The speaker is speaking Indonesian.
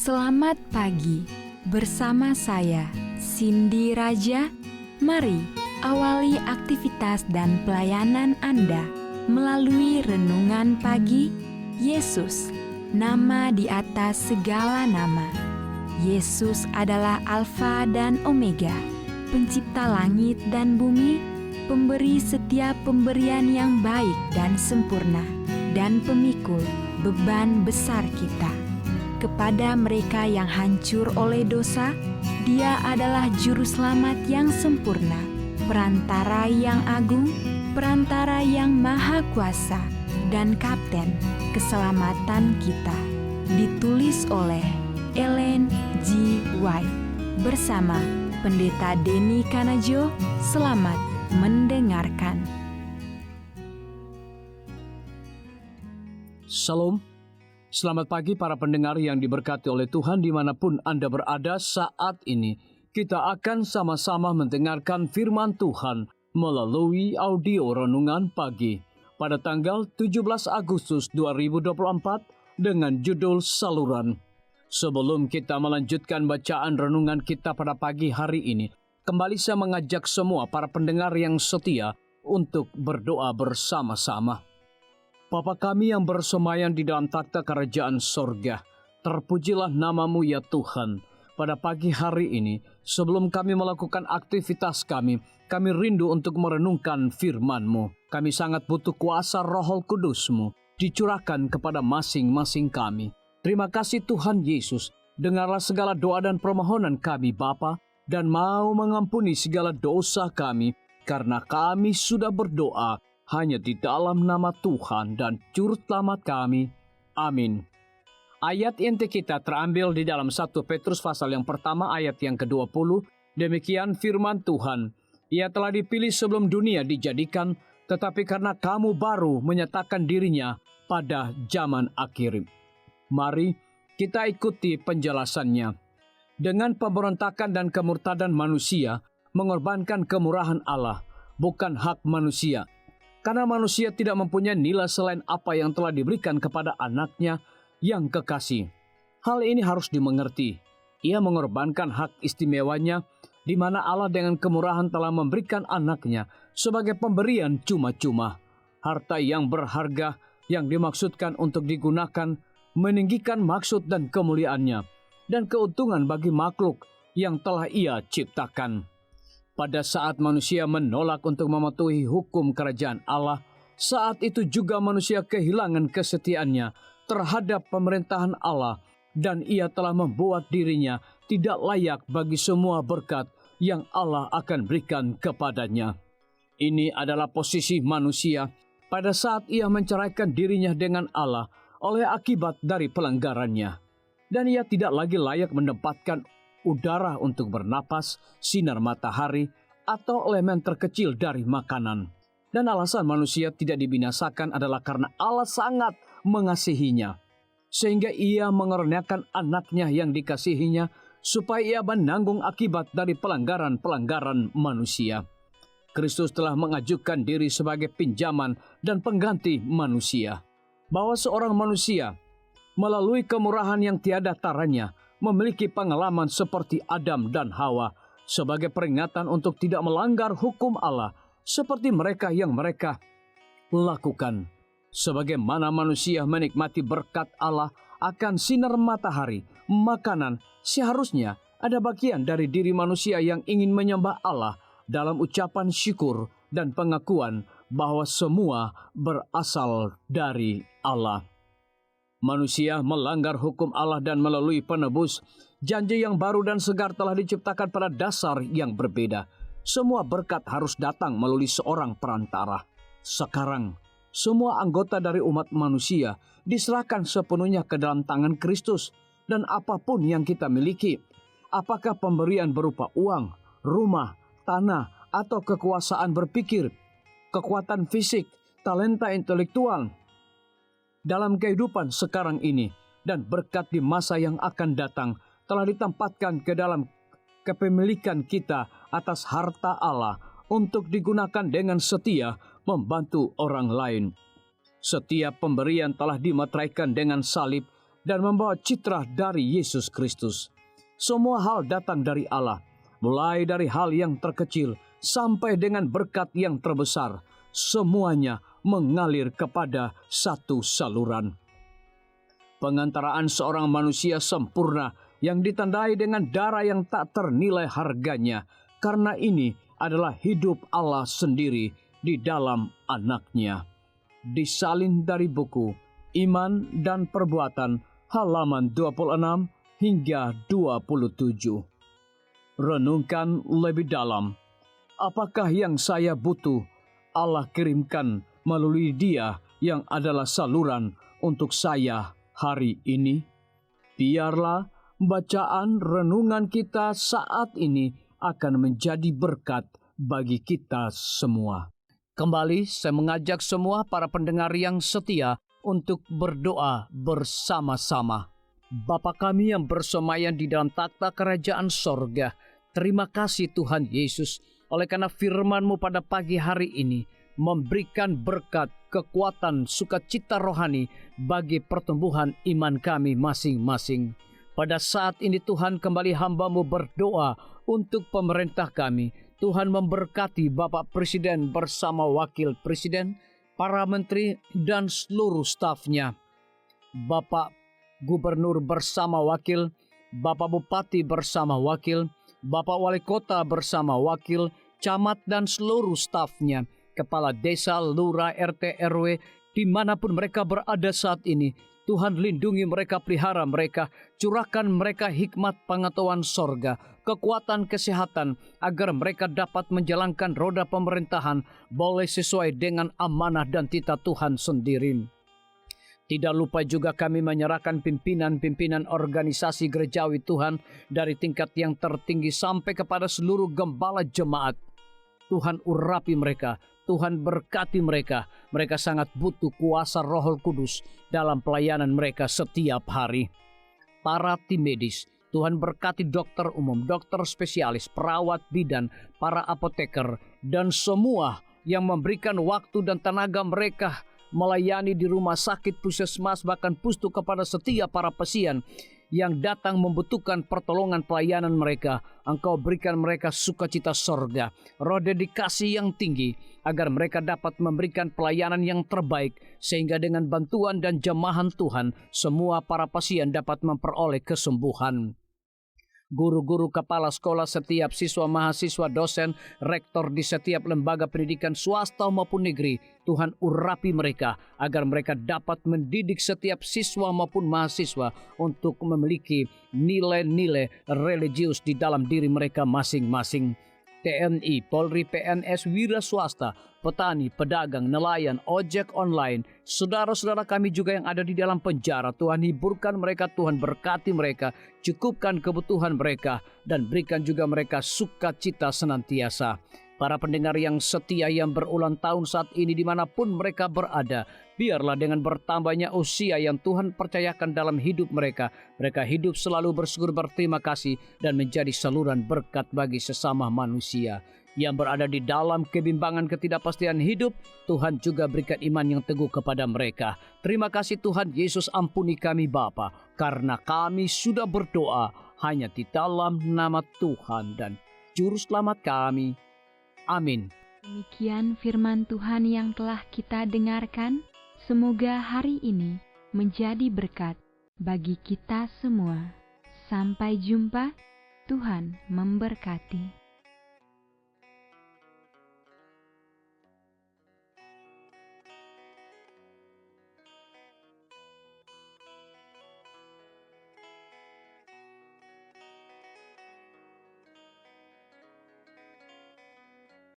Selamat pagi, bersama saya, Cindy Raja. Mari awali aktivitas dan pelayanan Anda melalui renungan pagi. Yesus, nama di atas segala nama. Yesus adalah Alfa dan Omega, pencipta langit dan bumi, pemberi setiap pemberian yang baik dan sempurna, dan pemikul beban besar kita. Kepada mereka yang hancur oleh dosa, Dia adalah juru selamat yang sempurna, perantara yang agung, perantara yang maha kuasa, dan kapten keselamatan kita. Ditulis oleh Ellen G. White bersama Pendeta Denny Kanajo. Selamat mendengarkan. Shalom. Selamat pagi para pendengar yang diberkati oleh Tuhan dimanapun Anda berada saat ini. Kita akan sama-sama mendengarkan firman Tuhan melalui audio renungan pagi pada tanggal 17 Agustus 2024 dengan judul Saluran. Sebelum kita melanjutkan bacaan renungan kita pada pagi hari ini, kembali saya mengajak semua para pendengar yang setia untuk berdoa bersama-sama. Bapa kami yang bersemayam di dalam takhta kerajaan sorga, terpujilah nama-Mu ya Tuhan. Pada pagi hari ini, sebelum kami melakukan aktivitas kami rindu untuk merenungkan firman-Mu. Kami sangat butuh kuasa Roh Kudus-Mu dicurahkan kepada masing-masing kami. Terima kasih Tuhan Yesus, dengarlah segala doa dan permohonan kami Bapa, dan mau mengampuni segala dosa kami, karena kami sudah berdoa hanya di dalam nama Tuhan dan Juru Selamat kami. Amin. Ayat inti kita terambil di dalam 1 Petrus pasal yang pertama ayat yang ke-20. Demikian firman Tuhan. Ia telah dipilih sebelum dunia dijadikan, tetapi karena kamu baru menyatakan dirinya pada zaman akhir. Mari kita ikuti penjelasannya. Dengan pemberontakan dan kemurtadan manusia, mengorbankan kemurahan Allah, bukan hak manusia. Karena manusia tidak mempunyai nilai selain apa yang telah diberikan kepada anaknya yang kekasih. Hal ini harus dimengerti. Ia mengorbankan hak istimewanya, di mana Allah dengan kemurahan telah memberikan anaknya sebagai pemberian cuma-cuma. Harta yang berharga yang dimaksudkan untuk digunakan meninggikan maksud dan kemuliaannya, dan keuntungan bagi makhluk yang telah Ia ciptakan. Pada saat manusia menolak untuk mematuhi hukum kerajaan Allah, saat itu juga manusia kehilangan kesetiaannya terhadap pemerintahan Allah, dan ia telah membuat dirinya tidak layak bagi semua berkat yang Allah akan berikan kepadanya. Ini adalah posisi manusia pada saat ia menceraikan dirinya dengan Allah oleh akibat dari pelanggarannya, dan ia tidak lagi layak mendapatkan udara untuk bernapas, sinar matahari, atau elemen terkecil dari makanan. Dan alasan manusia tidak dibinasakan adalah karena Allah sangat mengasihinya, sehingga Ia mengaruniakan anaknya yang dikasihinya, supaya Ia menanggung akibat dari pelanggaran-pelanggaran manusia. Kristus telah mengajukan diri sebagai pinjaman dan pengganti manusia, bahwa seorang manusia melalui kemurahan yang tiada taranya memiliki pengalaman seperti Adam dan Hawa sebagai peringatan untuk tidak melanggar hukum Allah seperti mereka yang mereka lakukan. Sebagaimana manusia menikmati berkat Allah akan sinar matahari, makanan, seharusnya ada bagian dari diri manusia yang ingin menyembah Allah dalam ucapan syukur dan pengakuan bahwa semua berasal dari Allah. Manusia melanggar hukum Allah dan melalui penebus, janji yang baru dan segar telah diciptakan pada dasar yang berbeda. Semua berkat harus datang melalui seorang perantara. Sekarang, semua anggota dari umat manusia diserahkan sepenuhnya ke dalam tangan Kristus, dan apapun yang kita miliki, apakah pemberian berupa uang, rumah, tanah, atau kekuasaan berpikir, kekuatan fisik, talenta intelektual, dalam kehidupan sekarang ini dan berkat di masa yang akan datang telah ditempatkan ke dalam kepemilikan kita atas harta Allah untuk digunakan dengan setia membantu orang lain. Setiap pemberian telah dimeteraikan dengan salib dan membawa citra dari Yesus Kristus. Semua hal datang dari Allah, mulai dari hal yang terkecil sampai dengan berkat yang terbesar. Semuanya mengalir kepada satu saluran. Pengantaraan seorang manusia sempurna yang ditandai dengan darah yang tak ternilai harganya, karena ini adalah hidup Allah sendiri di dalam Anak-Nya. Disalin dari buku Iman dan Perbuatan, halaman 26 hingga 27. Renungkan lebih dalam. Apakah yang saya butuh Allah kirimkan melalui Dia yang adalah saluran untuk saya hari ini? Biarlah bacaan renungan kita saat ini akan menjadi berkat bagi kita semua. Kembali saya mengajak semua para pendengar yang setia untuk berdoa bersama-sama. Bapa kami yang bersemayam di dalam takhta kerajaan sorga, terima kasih Tuhan Yesus, oleh karena firman-Mu pada pagi hari ini memberikan berkat, kekuatan, sukacita rohani bagi pertumbuhan iman kami masing-masing. Pada saat ini Tuhan, kembali hamba-Mu berdoa untuk pemerintah kami. Tuhan memberkati Bapak Presiden bersama Wakil Presiden, para menteri dan seluruh stafnya. Bapak Gubernur bersama wakil, Bapak Bupati bersama wakil, Bapak Wali Kota bersama wakil, camat dan seluruh stafnya, kepala desa, lurah, RT, RW, dimanapun mereka berada saat ini. Tuhan lindungi mereka, pelihara mereka, curahkan mereka hikmat pengetahuan sorga, kekuatan kesehatan, agar mereka dapat menjalankan roda pemerintahan boleh sesuai dengan amanah dan titah Tuhan sendiri. Tidak lupa juga kami menyerahkan pimpinan-pimpinan organisasi gerejawi Tuhan dari tingkat yang tertinggi sampai kepada seluruh gembala jemaat. Tuhan urapi mereka, Tuhan berkati mereka. Mereka sangat butuh kuasa Roh Kudus dalam pelayanan mereka setiap hari. Para tim medis, Tuhan berkati dokter umum, dokter spesialis, perawat bidan, para apoteker, dan semua yang memberikan waktu dan tenaga mereka melayani di rumah sakit, puskesmas, bahkan pustu kepada setiap para pasien yang datang membutuhkan pertolongan pelayanan mereka. Engkau berikan mereka sukacita sorga, roh dedikasi yang tinggi, agar mereka dapat memberikan pelayanan yang terbaik, sehingga dengan bantuan dan jamahan Tuhan, semua para pasien dapat memperoleh kesembuhan. Guru-guru, kepala sekolah, setiap siswa, mahasiswa, dosen, rektor di setiap lembaga pendidikan swasta maupun negeri, Tuhan urapi mereka agar mereka dapat mendidik setiap siswa maupun mahasiswa untuk memiliki nilai-nilai religius di dalam diri mereka masing-masing. TNI, Polri, PNS, wira swasta, petani, pedagang, nelayan, ojek online, saudara-saudara kami juga yang ada di dalam penjara, Tuhan hiburkan mereka, Tuhan berkati mereka, cukupkan kebutuhan mereka, dan berikan juga mereka sukacita senantiasa. Para pendengar yang setia yang berulang tahun saat ini dimanapun mereka berada, biarlah dengan bertambahnya usia yang Tuhan percayakan dalam hidup mereka, mereka hidup selalu bersyukur, berterima kasih, dan menjadi saluran berkat bagi sesama manusia. Yang berada di dalam kebimbangan ketidakpastian hidup, Tuhan juga berikan iman yang teguh kepada mereka. Terima kasih Tuhan Yesus, ampuni kami Bapa, karena kami sudah berdoa hanya di dalam nama Tuhan dan Juru Selamat kami. Amin. Demikian firman Tuhan yang telah kita dengarkan. Semoga hari ini menjadi berkat bagi kita semua. Sampai jumpa, Tuhan memberkati.